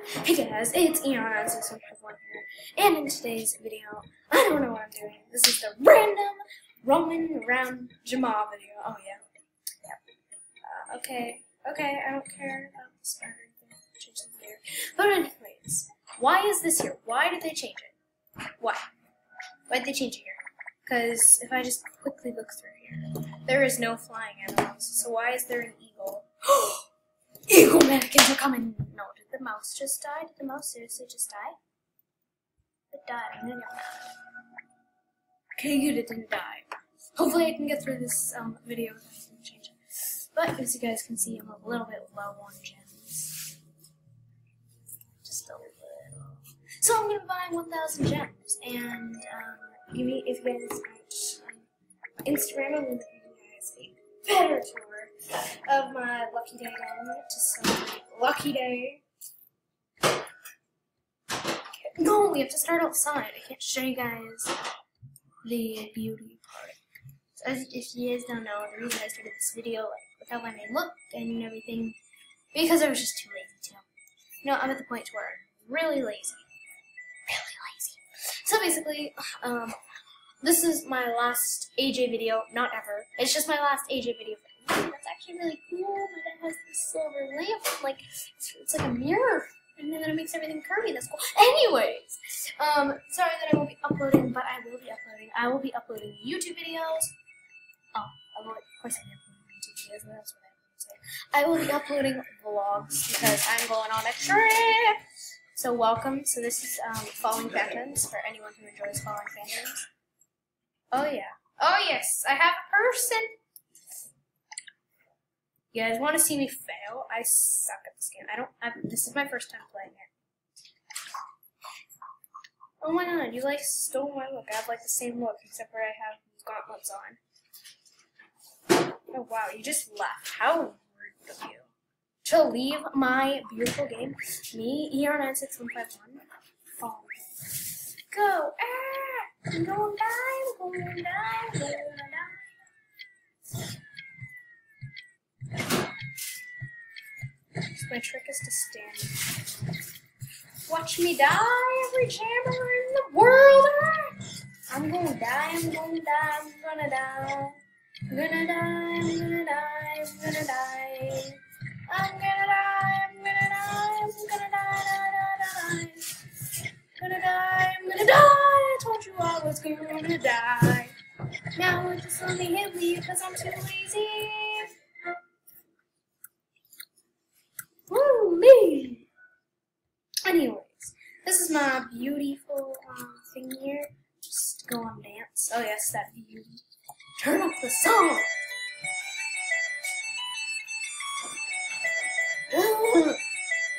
Hey guys, it's Eon651 here, and in today's video, I don't know what I'm doing. This is the random roaming around Jamaa video. Oh yeah. Okay, I don't care about this or anything. Change it later. But anyways, why is this here? Why did they change it? Why? Why did they change it here? Because if I just quickly look through here, there is no flying animals. So why is there an eagle? Eagle mannequins are coming! No, did the mouse just die? Did the mouse seriously just die? It died. I'm gonna get mad. Okay, good, it didn't die. Hopefully I can get through this video without having to change it. But as you guys can see, I'm a little bit low on gems. Just a little. So I'm gonna buy 1,000 gems. And if you guys watch Instagram, I'm gonna give you guys a better tour of my lucky day going to some lucky day. No, we have to start outside. I can't show you guys the beauty part. So if you guys don't know, the reason I started this video without letting me look and everything, because I was just too lazy to. You know, I'm at the point where I'm really lazy. Really lazy. So basically, this is my last AJ video, not ever. It's just my last AJ video. That's actually really cool. My dad has this silver lamp, like it's like a mirror, and then it makes everything curvy. That's cool. Anyways, sorry that I won't be uploading, but I will be uploading. I will be uploading YouTube videos. Oh, I will. Of course, I am uploading YouTube videos. But that's what I would say. I will be uploading vlogs because I'm going on a trip. So welcome. So this is Falling Phantoms for anyone who enjoys Falling Phantoms. Oh yeah. Oh yes, I have a person. You guys want to see me fail? I suck at this game. This is my first time playing it. Oh my god, you like stole my look. I have like the same look, except for I have gauntlets on. Oh wow, you just left. How rude of you. To leave my beautiful game. Me, ER96151. Fall. Go! Ah! I'm going down, going down, going down. My trick is to stand. Watch me die, every jammer in the world. I'm gonna die, I'm gonna die, I'm gonna die. I'm gonna die, I'm gonna die, I'm gonna die. I'm gonna die, I'm gonna die, I'm gonna die, I'm gonna die. I'm gonna die, I told you I was gonna die. Now it just only hit me because I'm too lazy. Woo me! Anyways, this is my beautiful thing here. Just go on dance. Oh yes, that beauty. Turn up the song!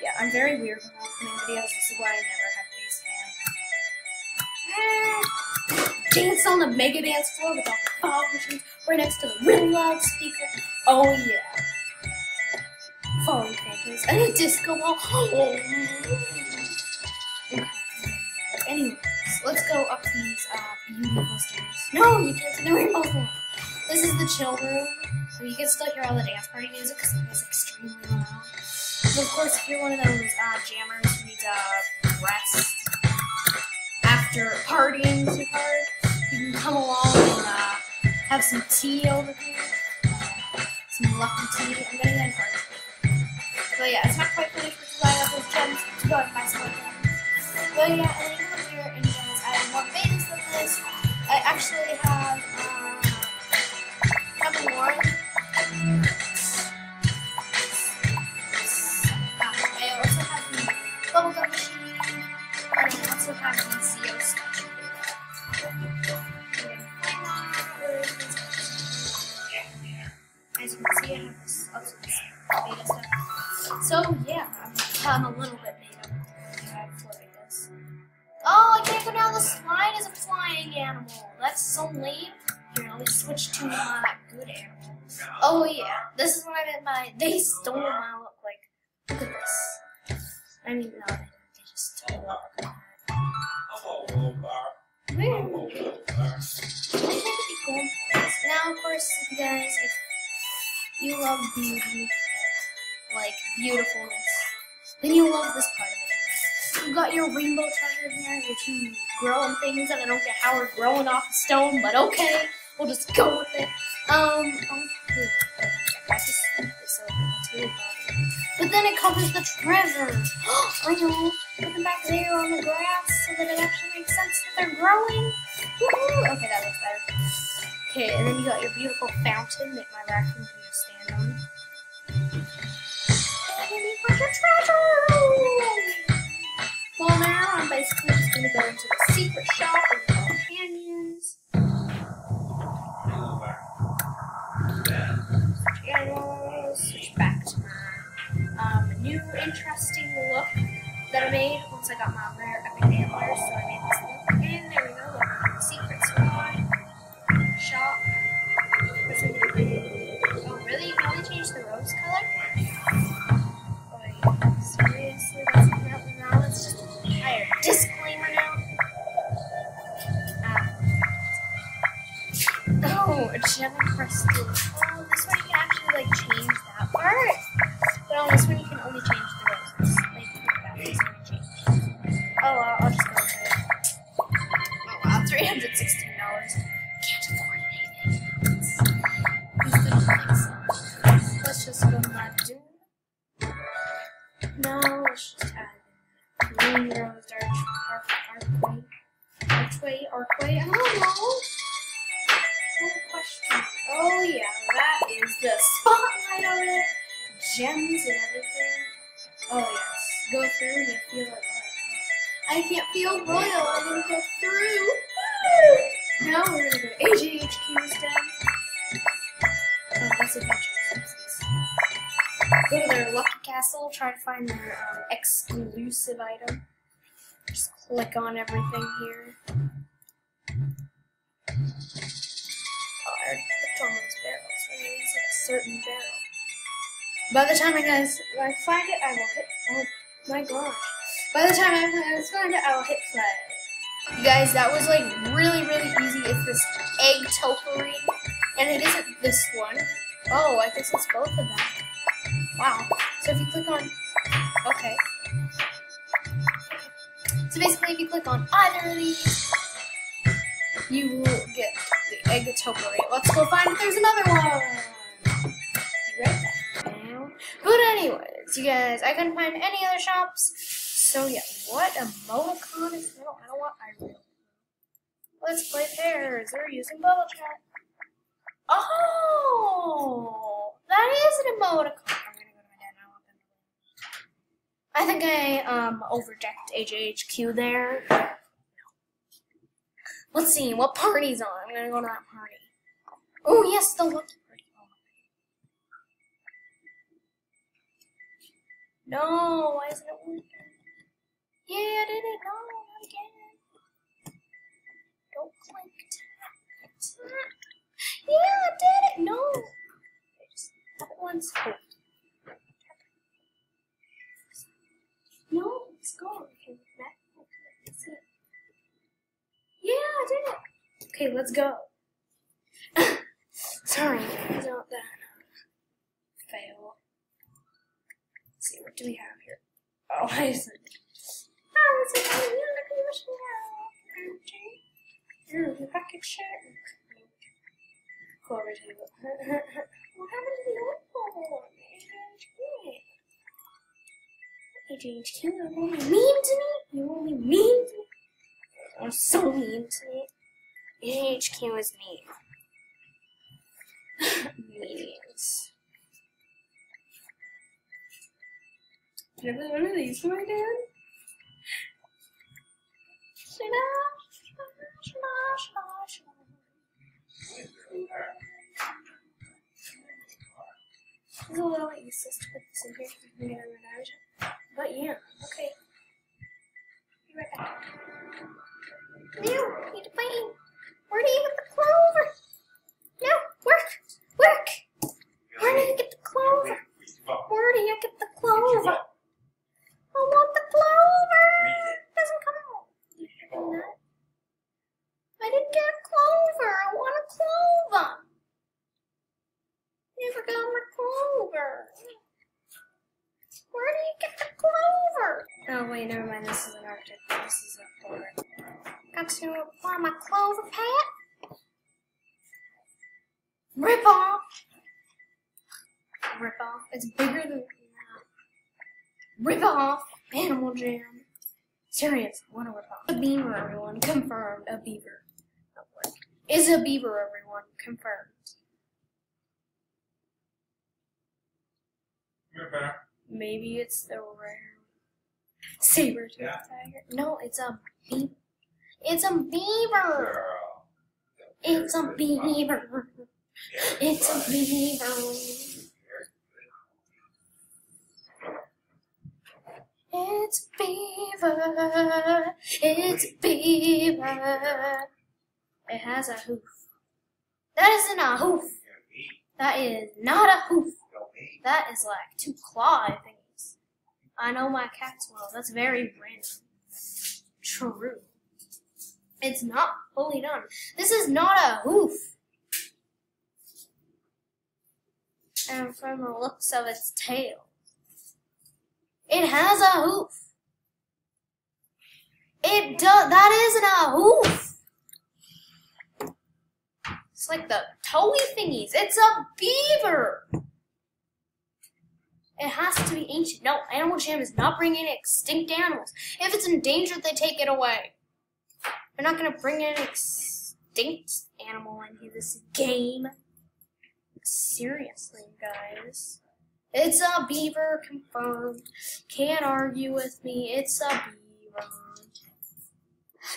Yeah, I'm very weird when I'm opening videos. This is why I never have face cam. Dance on the mega dance floor with all the fog machines right next to the really loud speaker. Oh yeah. Falling Phantoms and a disco ball. Oh. Anyways, let's go up these beautiful stairs. No, you can't see the rainbow floor. This is the chill room, so you can still hear all the dance party music because it is extremely loud. So of course, if you're one of those jammers who needs a rest after partying too hard, you can come along and have some tea over here. Some lucky tea. I'm getting that first. But yeah, it's not quite finished, which is why I have those gems to go and buy some more gems. But yeah, and then you come here and you guys, I have more babies than this. I actually have more. I also have the bubblegum machine, and I also have the CO statue. As you can see, I have this also this beta stuff. So yeah, I'm a little bit beta for this. Oh, I can't go down the slide as a flying animal. That's so lame. Here, let me switch to my good animal. Oh yeah, this is what I meant by they stole my look. Like, look at this. I mean, no, they just stole it. I think it'd be cool. Now, of course, if you love beauty, like beautifulness, then you'll love this part of it. You got your rainbow treasure here, your two growing things that I don't get how are growing off a stone, but okay, we'll just go with it. I just scooped this over. That's really bothering. But then it covers the treasure. I know. Put them back there on the grass so that it actually makes sense that they're growing. Woohoo! Okay, that looks better. Okay, and then you got your beautiful fountain that my raccoon can just stand on. And you put your treasure! Well, now I'm basically just going to go into the secret shop with the companions. Switch back to my new interesting look that I made once I got my rare epic antlers. So I made this look, and there we go. Look, secret spot, shop. Oh, really? You can only change the rose color? Like, seriously? That's not now. Let's just hire a disclaimer now. Oh, a gem crystal. Oh, this one you can actually like change that part. But on this one you can only change the roses. Like that is only change. Oh well, I'll just go with it. Oh wow, $316. Can't afford anything. Let's just go to my doom. No, let's just add in green rose, archway. I don't know. Question. Oh yeah, that is the spotlight on it. Gems and everything. Oh yes. Go through and you feel it. I can't feel royal. I didn't go through. Now we're gonna go to AJHQ instead. Oh, that's adventure. Go to their lucky castle. Try to find their exclusive item. Just click on everything here. I already clicked on those barrels. Maybe it's like a certain barrel. By the time I find it, I will hit. Oh my gosh! By the time I find it, I will hit play. You guys, that was like really easy. It's this egg topiary, and it isn't this one. Oh, I guess it's both of them. Wow. So if you click on, okay. So basically, if you click on either of these, you will get the egg topiary. Let's go find if there's another one. Be right back now. But anyways, you guys, I couldn't find any other shops. So yeah, what emoticon is that? I don't want Irene. Let's play pairs. They're using bubble chat. Oh, that is an emoticon. I'm gonna go to my dad. I want them to win. I think I overdecked AJHQ there. Let's see what party's on. I'm gonna go to that party. Oh yes, the lucky party. Oh. No, why isn't it working? Yeah, I did it. No, not again. Don't click. Yeah, I did it. No. That one's cold. No, it's gone. Okay, back. Let's see. Yeah, I did it. Okay, let's go. Sorry, it's not that. Fail. Let's see, what do we have here? Oh, I see. Oh, it's a new package share. Go over to you. What happened to the old one? AJHQ, you're only mean to me? You're only mean to me? You're so mean to me. AJHQ is mean. Means. Did I play one of these for my dad? It's a little useless to put this in here so we can get rid of it. But yeah, okay. Be right back. No, need to find. Where do you get the clover? No, work! Where do you get the clover? Where do you get the clover? I want the clover! It doesn't come out. I didn't get a clover. I want a clover. Never got my clover. Where do you get the clover? wait, never mind. This is an Arctic. This is a polar. Got to apply my clover pad. Rip off. Rip off. It's bigger than that. Rip off. Animal Jam. Serious. What a rip off. A beaver, everyone. Confirmed. A beaver. Is a beaver, everyone. Confirmed. Maybe it's the rare saber-tooth tiger. No, it's a beaver. It's a beaver. It's a beaver. It's a beaver. It's beaver. It's beaver. It has a hoof. That isn't a hoof. That is not a hoof. That is like 2 claw thingies. I know my cats well. That's very random. True. It's not fully done. This is not a hoof. And from the looks of its tail, it has a hoof. It does. That isn't a hoof. It's like the toey thingies. It's a beaver. It has to be ancient. No, Animal Jam is not bringing extinct animals. If it's endangered, they take it away. They're not going to bring an extinct animal into this game. Seriously, guys. It's a beaver, confirmed. Can't argue with me. It's a beaver.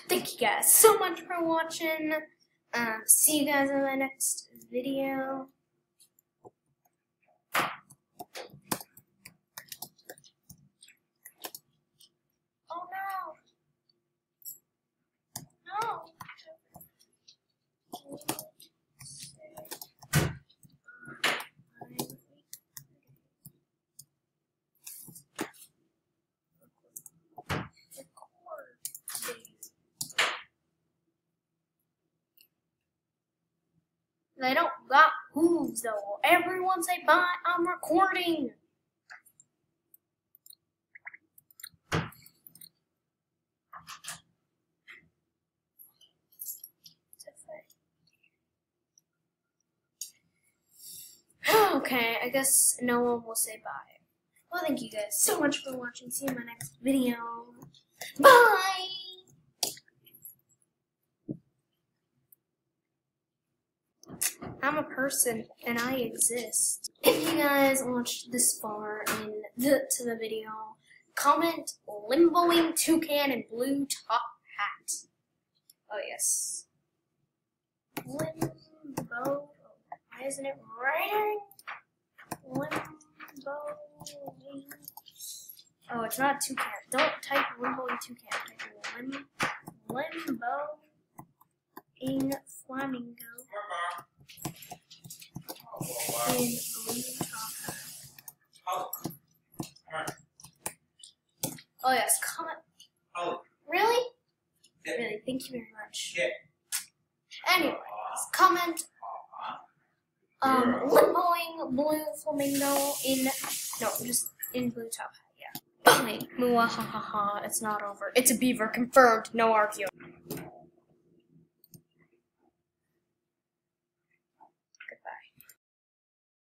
Thank you guys so much for watching. See you guys in my next video. They don't got hooves though. Everyone say bye, I'm recording. Okay, I guess no one will say bye. Well, thank you guys so much for watching. See you in my next video. Bye! I'm a person, and I exist. If you guys watched this far to the video, comment Limboing Toucan and Blue Top Hat. Oh, yes. Limbo. Why isn't it writing? Limbo. Oh, it's not toucan. Don't type Limboing Toucan. Type Limboing Flamingo. In blue top hat. Oh yes, comment. Really? Really, thank you very much. Anyways, comment Limboing Blue Flamingo just in blue top hat, yeah. Bye. Muahahaha, it's not over. It's a beaver, confirmed, no arguing.